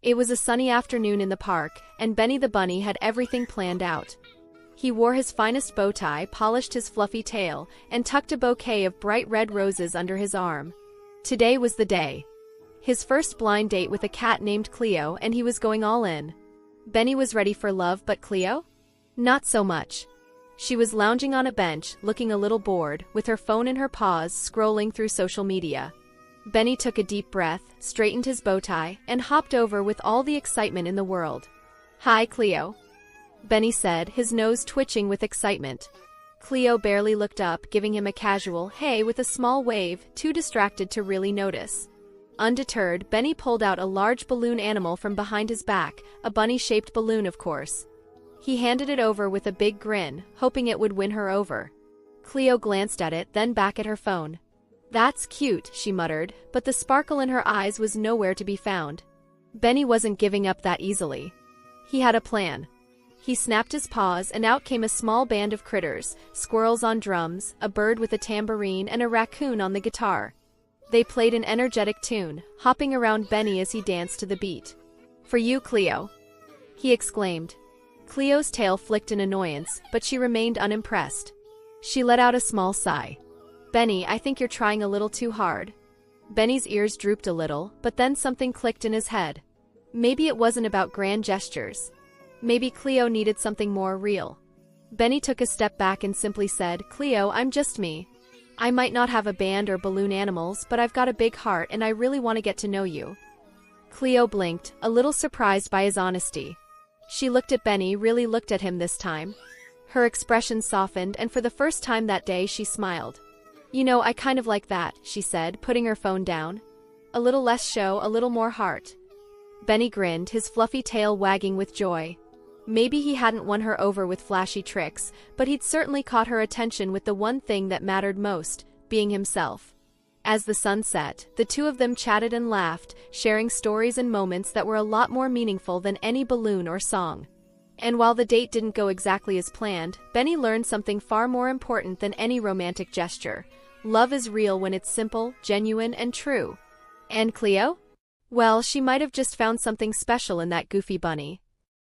It was a sunny afternoon in the park, and Benny the bunny had everything planned out. He wore his finest bow tie, polished his fluffy tail, and tucked a bouquet of bright red roses under his arm. Today was the day. His first blind date with a cat named Cleo, and he was going all in. Benny was ready for love, but Cleo? Not so much. She was lounging on a bench, looking a little bored, with her phone in her paws, scrolling through social media. Benny took a deep breath, straightened his bow tie, and hopped over with all the excitement in the world. "Hi, Cleo," Benny said, his nose twitching with excitement. Cleo barely looked up, giving him a casual "hey" with a small wave, too distracted to really notice. Undeterred, Benny pulled out a large balloon animal from behind his back, a bunny-shaped balloon, of course. He handed it over with a big grin, hoping it would win her over. Cleo glanced at it, then back at her phone. "That's cute," she muttered, but the sparkle in her eyes was nowhere to be found. Benny wasn't giving up that easily. He had a plan. He snapped his paws, and out came a small band of critters, squirrels on drums, a bird with a tambourine, and a raccoon on the guitar. They played an energetic tune, hopping around Benny as he danced to the beat. "For you, Cleo," he exclaimed. Cleo's tail flicked in annoyance, but she remained unimpressed. She let out a small sigh. "Benny, I think you're trying a little too hard." Benny's ears drooped a little, but then something clicked in his head. Maybe it wasn't about grand gestures. Maybe Cleo needed something more real. Benny took a step back and simply said, "Cleo, I'm just me. I might not have a band or balloon animals, but I've got a big heart and I really want to get to know you." Cleo blinked, a little surprised by his honesty. She looked at Benny, really looked at him this time. Her expression softened, and for the first time that day she smiled. "You know, I kind of like that," she said, putting her phone down. "A little less show, a little more heart." Benny grinned, his fluffy tail wagging with joy. Maybe he hadn't won her over with flashy tricks, but he'd certainly caught her attention with the one thing that mattered most, being himself. As the sun set, the two of them chatted and laughed, sharing stories and moments that were a lot more meaningful than any balloon or song. And while the date didn't go exactly as planned, Benny learned something far more important than any romantic gesture. Love is real when it's simple, genuine, and true. And Cleo? Well, she might have just found something special in that goofy bunny.